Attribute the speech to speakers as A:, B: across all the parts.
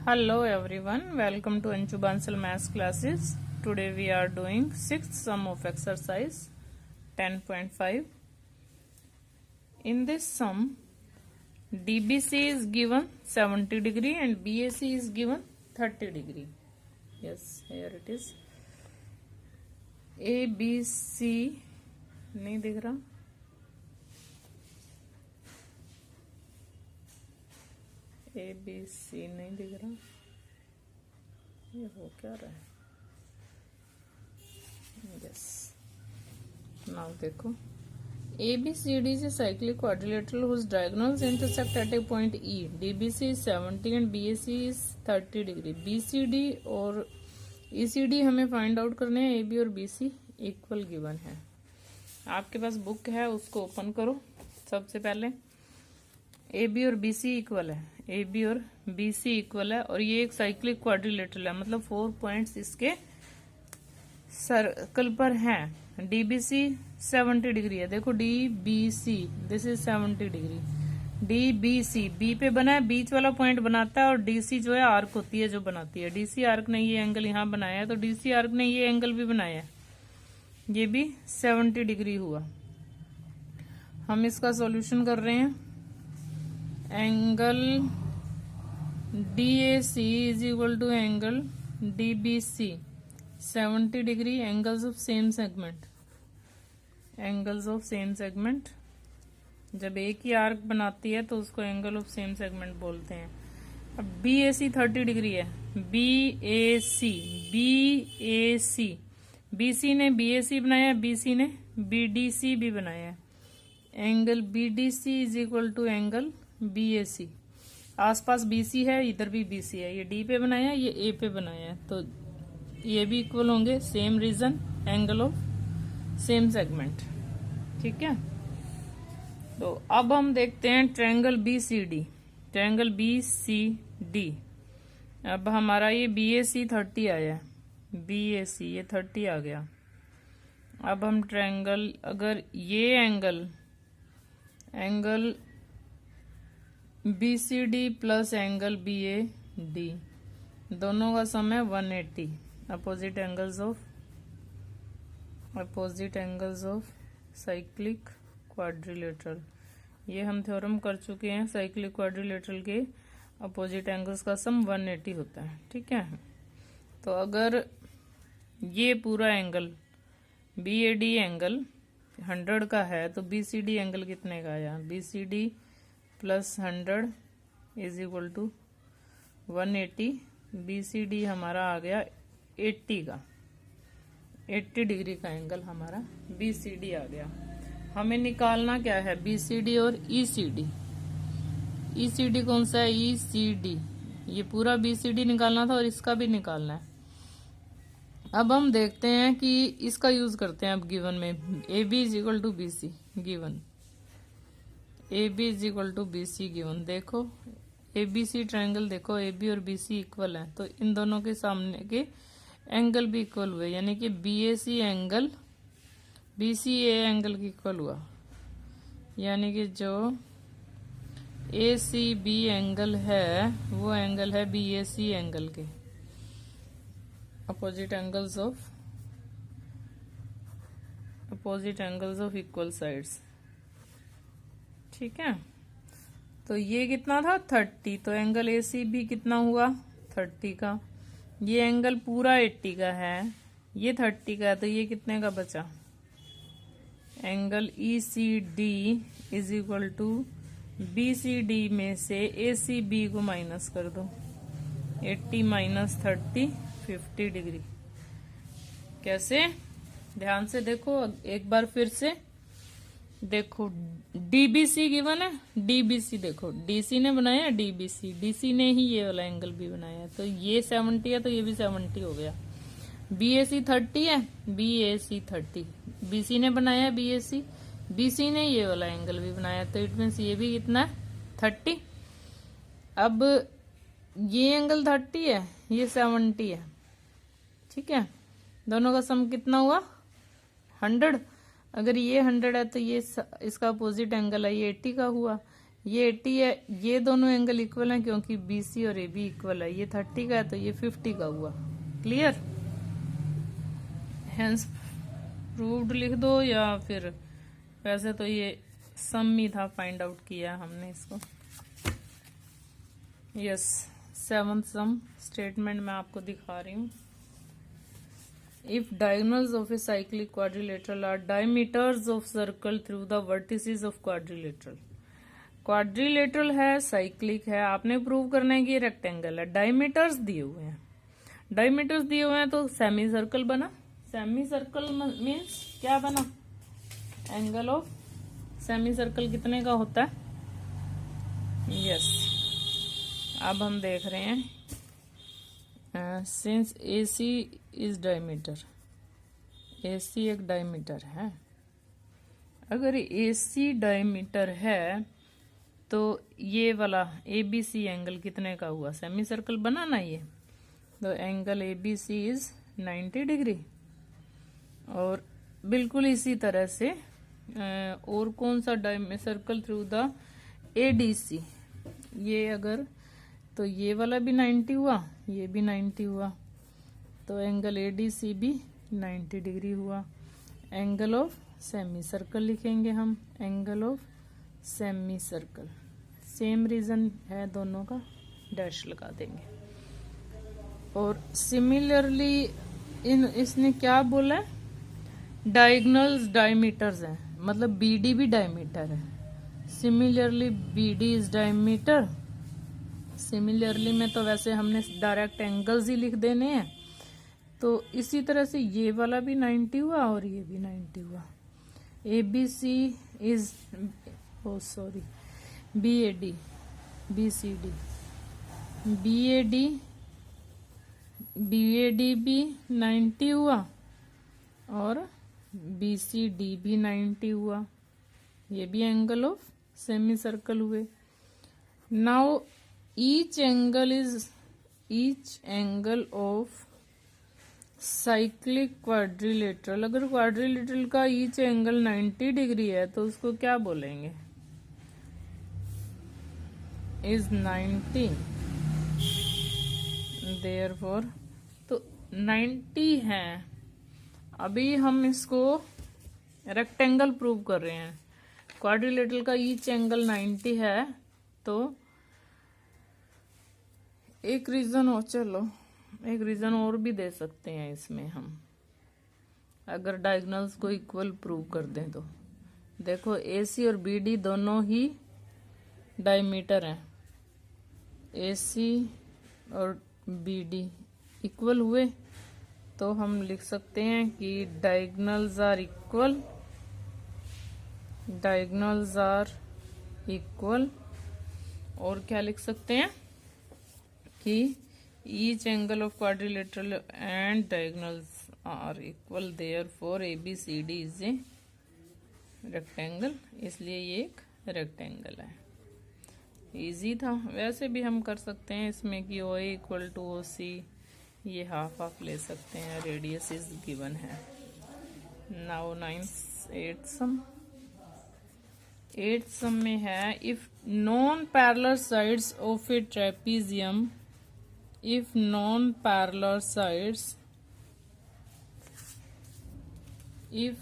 A: Hello everyone, welcome to Anju Bansal Maths classes. Today we are doing 6th sum of exercise 10.5. In this sum, DBC is given 70 degree and BAC is given 30 degree. Yes, here it is. ABC नहीं दिख रहा. ABC नहीं दिख रहा. ये हो क्या रहा है? यस, नाउ देखो. ABCD is a cyclic quadrilateral whose diagonals intersect at a point E. DBC is 70 and BAC is 30 degree. BCD और ECD हमें फाइंड आउट करने हैं. AB और BC इक्वल गिवन है. आपके पास बुक है, उसको ओपन करो. सबसे पहले AB और BC इक्वल है. AB और BC इक्वल है और ये एक साइक्लिक क्वाड्रिलेटरल है, मतलब 4 पॉइंट्स इसके सर्कल पर हैं. DBC 70 डिग्री है. देखो DBC this is 70 degree. DBC B पे बना है, बीच वाला पॉइंट बनाता है और DC जो है आर्क होती है जो बनाती है. DC आर्क ने ये एंगल यहाँ बनाया है तो DC आर्क ने ये एंगल भी बनाया है. ये भी 70 डिग्री हुआ. हम इसका सॉल्यूशन कर रहे हैं. Angle DAC is equal to angle DBC 70 degree. Angles of same segment. Angles of same segment जब एक ही आर्क बनाती है तो उसको एंगल ऑफ सेम सेगमेंट बोलते हैं. अब BAC 30 डिग्री है. BAC BC ने BAC बनाया, BC ने BDC भी बनाया. Angle BDC is equal to angle BAC. आसपास BC है, इधर भी BC है. ये D पे बनाया, ये A पे बनाया है, तो ये भी इक्वल होंगे. Same reason, angle of same segment. ठीक है. तो अब हम देखते हैं ट्रायंगल BCD. Triangle BCD. अब हमारा ये BAC 30 आया है. BAC ये 30 आ गया. अब हम ट्रायंगल, अगर ये angle BCD plus angle BAD दोनों का सम है 180. Opposite angles of cyclic quadrilateral. ये हम थ्योरम कर चुके हैं. साइक्लिक क्वाड्रिलेटरल के अपोजिट एंगल्स का सम 180 होता है. ठीक है. तो अगर ये पूरा एंगल BAD एंगल 100 का है तो BCD एंगल कितने का आया? BCD plus 100 is equal to 180. BCD हमारा आ गया 80 का. 80 डिग्री का एंगल हमारा BCD आ गया. हमें निकालना क्या है? BCD और ECD. ECD कौन सा है? ECD. ये पूरा BCD निकालना था और इसका भी निकालना है. अब हम देखते हैं कि इसका यूज करते हैं. अब गिवन में AB is equal to BC given. AB is equal to BC given. देखो ABC ट्रायंगल, देखो AB और BC इक्वल है तो इन दोनों के सामने के एंगल भी इक्वल हुए, यानी कि BAC एंगल BCA एंगल की इक्वल हुआ. यानी कि जो ACB एंगल है वो एंगल है BAC एंगल के. Opposite angles of equal sides. ठीक है. तो ये कितना था? 30. तो एंगल ACB कितना हुआ? 30 का. ये एंगल पूरा 80 का है, ये 30 का है, तो ये कितने का बचा? Angle ECD is equal to BCD में से ACB को माइनस कर दो. 80 माइनस 30 50 डिग्री. कैसे? ध्यान से देखो एक बार फिर से. देखो DBC गिवन है. DBC देखो DC ने बनाया, DC ने ही ये वाला एंगल भी बनाया है, तो ये 70 है तो ये भी 70 हो गया. BAC 30 है, BAC 30. BC ने बनाया BC ने ये वाला एंगल भी बनाया, तो इट मीन्स ये भी कितना है? 30. अब ये एंगल 30 है, ये 70 है. ठीक है. दोनों का सम कितना हुआ? 100. अगर ये 100 है तो ये इसका अपोजिट एंगल है, ये 80 का हुआ. ये 80 है, ये दोनों एंगल इक्वल हैं क्योंकि BC और AB इक्वल है। ये 30 का है तो ये 50 का हुआ। क्लियर? हेंस प्रूव्ड लिख दो, या फिर वैसे तो ये सम ही था, फाइंड आउट किया हमने इसको। यस, 7th सम स्टेटमेंट मैं आपको दिखा रही हूँ। If diagonals of a cyclic quadrilateral are diameters of circle through the vertices of quadrilateral, quadrilateral है, साइक्लिक है, आपने प्रूव करना है कि ये रेक्टेंगल है। डायमीटर्स दिए हुए हैं, डायमीटर्स दिए हुए हैं तो सेमी सर्कल बना। सेमी सर्कल मीन्स क्या बना? एंगल ऑफ सेमी सर्कल कितने का होता है? यस, अब हम देख रहे हैं since AC is diameter, AC एक डायमीटर है। अगर AC डायमीटर है तो ये वाला ABC एंगल कितने का हुआ? सेमी सर्कल बना ना ये, तो एंगल ABC इज 90 डिग्री। और बिल्कुल इसी तरह से और कौन सा सर्कल थ्रू द ADC, ये अगर, तो ये वाला भी 90 हुआ, ये भी 90 हुआ, तो एंगल ADC भी 90 डिग्री हुआ। एंगल ऑफ सेमी सर्कल लिखेंगे हम, angle of semi circle, same reason है दोनों का, डैश लगा देंगे। और सिमिलरली इसने क्या बोला है? डायगोनल्स डायमीटर्स हैं, मतलब BD भी डायमीटर है। Similarly BD is diameter. Similarly में तो वैसे हमने डायरेक्ट एंगल्स ही लिख देने हैं, तो इसी तरह से ये वाला भी 90 हुआ और ये भी 90 हुआ। ABC is BAD, BCD, BAD भी 90 हुआ और BCD भी 90 हुआ। ये भी एंगल ऑफ सेमी सर्कल हुए। Now each angle of cyclic quadrilateral, अगर क्वाड्रिलेटरल का ईच एंगल 90 डिग्री है तो उसको क्या बोलेंगे? इज 90, therefore तो 90 है। अभी हम इसको रेक्टेंगल प्रूव कर रहे हैं। क्वाड्रिलेटरल का ईच एंगल 90 है, तो एक रीजन हो, चलो एक रीजन और भी दे सकते हैं इसमें हम, अगर डायगोनल्स को इक्वल प्रूव कर दें तो। देखो AC और BD दोनों ही डायमीटर हैं, AC और BD इक्वल हुए तो हम लिख सकते हैं कि diagonals are equal, diagonals are equal. और क्या लिख सकते हैं कि each angle of quadrilateral and diagonals are equal, therefore ABCD is a rectangle, इसलिए ये एक रेक्टेंगल है। इजी था। वैसे भी हम कर सकते हैं इसमें कि OA इक्वल टू OC, ये हाफ हाफ ले सकते हैं, रेडियस इज गिवन है। नाउ 8th सम में है, if non parallel sides of A trapezium, if non-parallel sides, if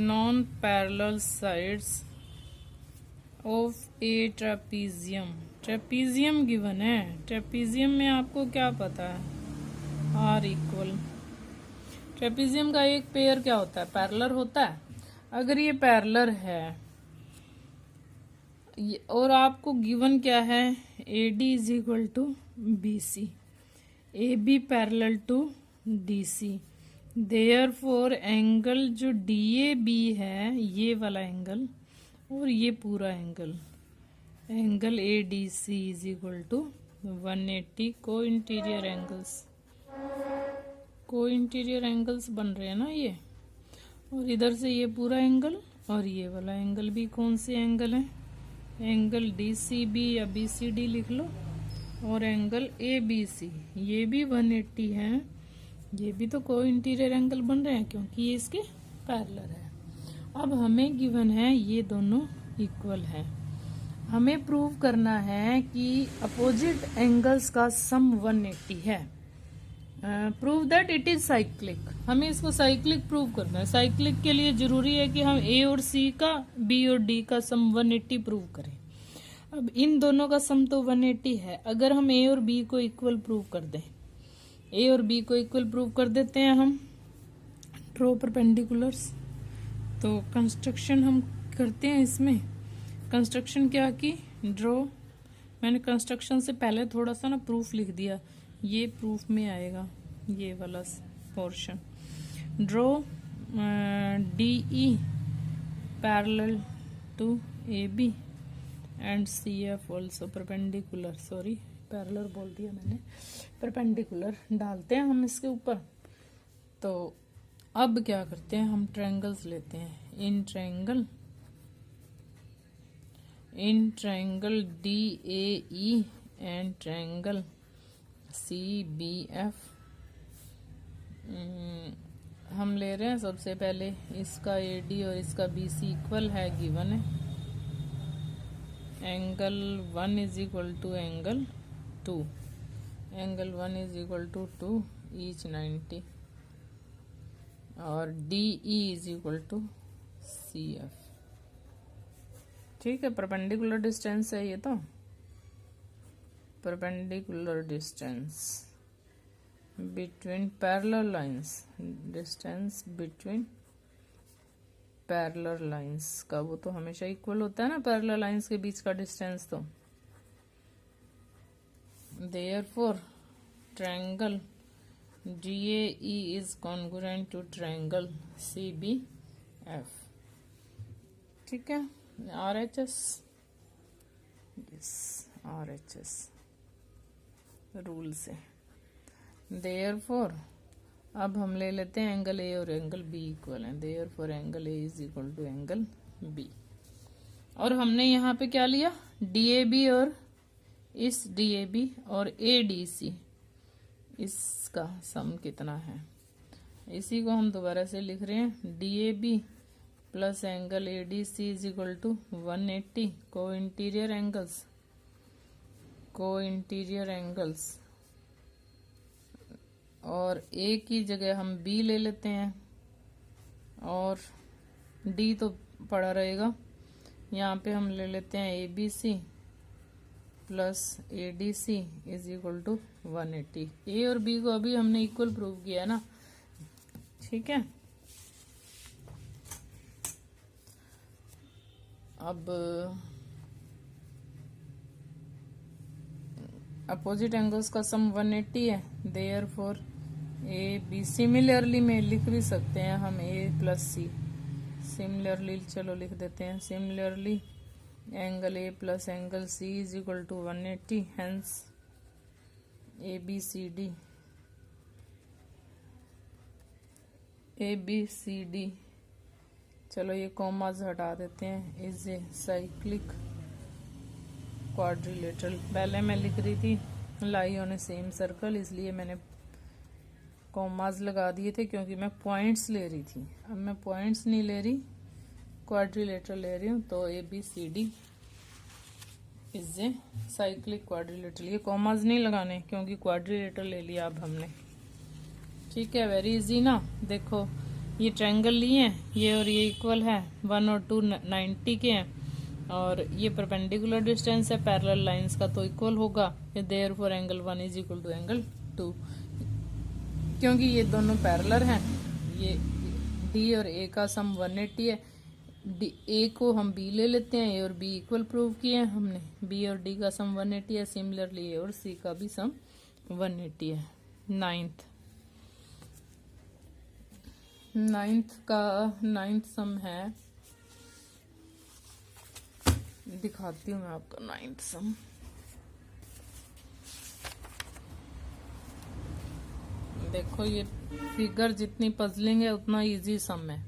A: non-parallel sides of a trapezium, trapezium given है। ट्रेपीजियम में आपको क्या पता है? R इक्वल, ट्रेपीजियम का एक पेयर क्या होता है? पैरेलल होता है। अगर ये पैरेलल है और आपको गिवन क्या है? AD is equal to BC, AB parallel to DC, therefore angle जो DAB है, ये वाला एंगल और ये पूरा angle, angle ADC is equal to 180 को इंटीरियर एंगल्स बन रहे हैं ना ये। और इधर से ये पूरा एंगल और ये वाला एंगल भी कौन से एंगल है? एंगल DCB या BCD लिख लो। और एंगल ABC ये भी 180 है, ये भी तो को इंटीरियर एंगल बन रहे हैं क्योंकि ये इसके पैरेलल है। अब हमें गिवन है ये दोनों इक्वल है, हमें प्रूव करना है कि अपोजिट एंगल्स का सम 180 है। Prove that it is cyclic. हमें इसको साइक्लिक प्रूव करना है। साइक्लिक के लिए जरूरी है कि हम ए और सी का, बी और डी का सम 180 प्रूव करें। अब इन दोनों का सम तो 180 है। अगर हम ए और बी को इक्वल प्रूव कर दें, ए और बी को इक्वल प्रूव कर देते हैं हम। ड्रॉ परपेंडिकुलर्स, तो कंस्ट्रक्शन हम करते हैं। इसमें कंस्ट्रक्शन क्या की, ड्रॉ, मैंने कंस्ट्रक्शन से पहले थोड़ा सा ना प्रूफ लिख दिया, ये प्रूफ में आएगा ये वाला portion. Draw D E parallel to A B and C F also perpendicular, sorry parallel बोल दिया मैंने, परपेंडिकुलर डालते हैं हम इसके ऊपर। तो अब क्या करते हैं, हम ट्रायंगल्स लेते हैं। In triangle D A E and triangle C B F हम ले रहे हैं। सबसे पहले इसका ए डी और इसका बी सी इक्वल है, गिवन है। Angle 1 is equal to angle 2, angle 1 is equal to 2 each 90 और D E is equal to C F. ठीक है, परपेंडिकुलर डिस्टेंस है ये, तो perpendicular distance between parallel lines, distance between parallel lines का वो तो हमेशा इक्वल होता है ना, पैरेलल लाइंस के बीच का डिस्टेंस। तो therefore triangle DAE is congruent to triangle CBF। ठीक है, RHS, यस RHS रूल से। देयरफॉर अब हम ले लेते हैं एंगल ए और एंगल बी इक्वल है। Therefore angle A is equal to angle B. और हमने यहाँ पे क्या लिया, DAB और इस DAB और ADC, इसका सम कितना है। इसी को हम दोबारा से लिख रहे हैं, DAB plus angle ADC is equal to 180 को इंटीरियर एंगल्स और A की जगह हम B ले लेते हैं और D तो पड़ा रहेगा। यहाँ पे हम ले लेते हैं ABC plus ADC is equal to 180। A और बी को अभी हमने इक्वल प्रूव किया ना, ठीक है। अब अपोजिट एंगल्स का सम 180 है। देयरफॉर ए बी, सिमिलरली में लिख भी सकते हैं हम ए प्लस सी, सिमिलरली चलो लिख देते हैं। Similarly angle A plus angle C is equal to 180, hence ABCD, चलो ये कॉमास हटा देते हैं, इज ए साइक्लिक क्वाड्रिलेटरल। पहले मैं लिख रही थी lie on A same circle, इसलिए मैंने कॉमास लगा दिए थे क्योंकि मैं पॉइंट्स ले रही थी। अब मैं पॉइंट्स नहीं ले रही, क्वाड्रिलेटरल ले रही हूँ। तो ABCD is a cyclic quadrilateral. ये कॉमास नहीं लगाने क्योंकि क्वाड्रिलेटरल ले लिया अब हमने, ठीक है। वेरी इजी ना। देखो ये ट्रायंगल लिए हैं, ये और ये इक्वल है, 1 और 2 90 के हैं और ये परपेंडिकुलर डिस्टेंस है पैरेलल लाइंस का, तो इक्वल होगा। Therefore angle 1 is equal to angle 2, क्योंकि ये दोनों पैरेलल हैं। ये D और A का सम 180 है। A को हम B ले लेते हैं, A और B इक्वल प्रूव किए हैं हमने। B और D का सम 180 है। सिमिलरली A और C का भी सम 180 है। नाइन्थ सम है, दिखाती हूँ मैं आपको नाइन्थ सम। देखो ये फिगर जितनी पजलिंग है उतना इजी सम है।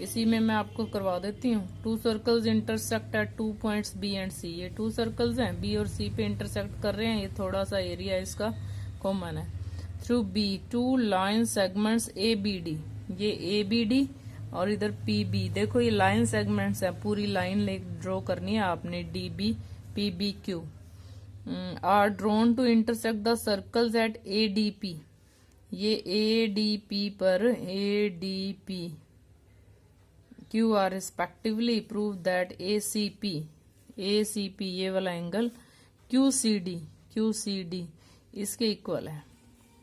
A: इसी में मैं आपको करवा देती हूँ। 2 circles intersect at 2 points B and C। ये 2 सर्कल्स हैं, B और C पे इंटरसेक्ट कर रहे हैं। ये थोड़ा सा एरिया इसका कॉमन है। Through B 2 line segments ABD, ये ABD और इधर पी बी। देखो ये लाइन सेगमेंट्स है, पूरी लाइन ड्रॉ करनी है आपने। D B P B Q R drawn to intersect the circles at A D P. ये ए डी पी पर A D P Q R respectively prove that A C P ये वाला angle Q C D इसके equal है।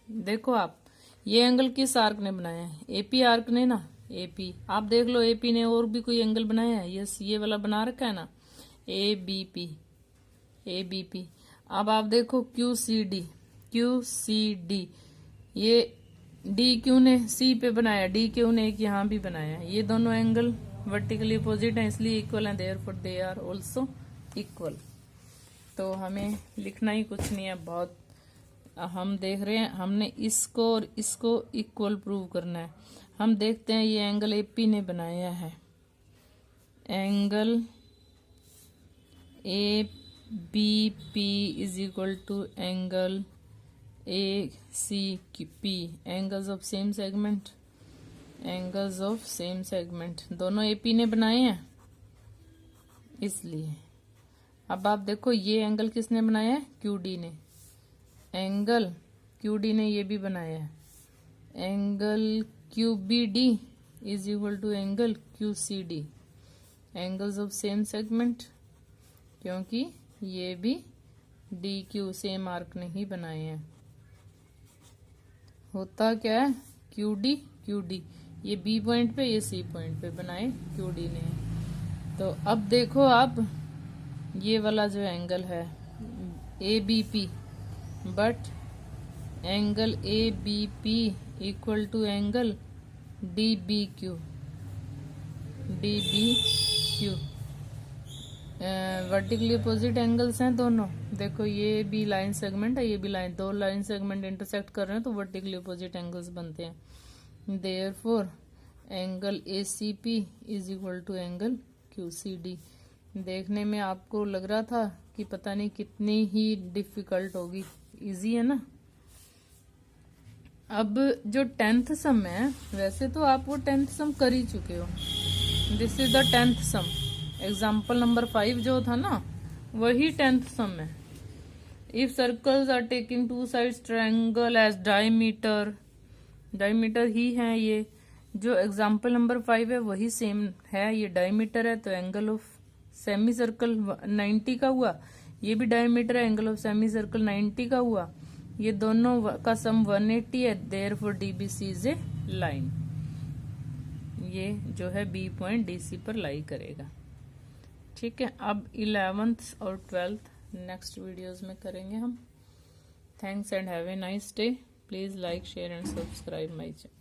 A: देखो आप ये angle किस आर्क ने बनाया है? एपी आर्क ने ना। एपी आप देख लो, एपी ने और भी कोई एंगल बनाया है? यस, ये वाला बना रखा है ना, ए बी पी। अब आप देखो क्यू सी डी ये डी क्यू ने सी पे बनाया, डी क्यू ने एक यहाँ भी बनाया। ये दोनों एंगल वर्टिकली अपोजिट हैं, इसलिए इक्वल हैं, therefore they are also equal. तो हमें लिखना ही कुछ नहीं है, बहुत हम देख रहे हैं। हमने इसको और इसको इक्वल प्रूव करना है। हम देखते हैं ये एंगल एपी ने बनाया है, angle A B P is equal to angle A C P, angles of same segment दोनों एपी ने बनाए हैं इसलिए। अब आप देखो ये एंगल किसने बनाया है? क्यूडी ने। एंगल क्यूडी ने ये भी बनाया है, angle QBD is equal to angle QCD, angles of same segment, क्योंकि ये भी डी क्यू सेम आर्क ने ही बनाए हैं। होता क्या है? क्यूडी ये बी पॉइंट पे, ये सी पॉइंट पे बनाए क्यूडी ने। तो अब देखो आप ये वाला जो एंगल है A B P, but angle A B P equal to angle D B Q vertically opposite angles हैं दोनों। देखो ये भी लाइन सेगमेंट है, ये भी लाइन, दो लाइन सेगमेंट इंटरसेक्ट कर रहे हैं तो वर्टिकली अपोजिट एंगल्स बनते हैं। Therefore angle A C P is equal to angle Q C D. देखने में आपको लग रहा था कि पता नहीं कितनी ही डिफिकल्ट होगी, इजी है ना। अब जो 10th सम है, वैसे तो आप वो 10th सम कर ही चुके हो। This is the 10th sum. Example number 5 जो था ना, वही 10th सम है। If circles are taking two sides triangle as diameter ही है। ये जो एग्जाम्पल नंबर 5 है वही सेम है, ये डायमीटर है तो एंगल ऑफ सेमी सर्कल 90 का हुआ। ये भी डायमीटर है, एंगल ऑफ सेमी सर्कल 90 का हुआ। ये दोनों का सम 180 है, therefore DBC is a line. ये जो है बी पॉइंट डीसी पर लाई करेगा। ठीक है, अब 11th और 12th नेक्स्ट वीडियोस में करेंगे हम। Thanks and have a nice day. Please like, share and subscribe my channel.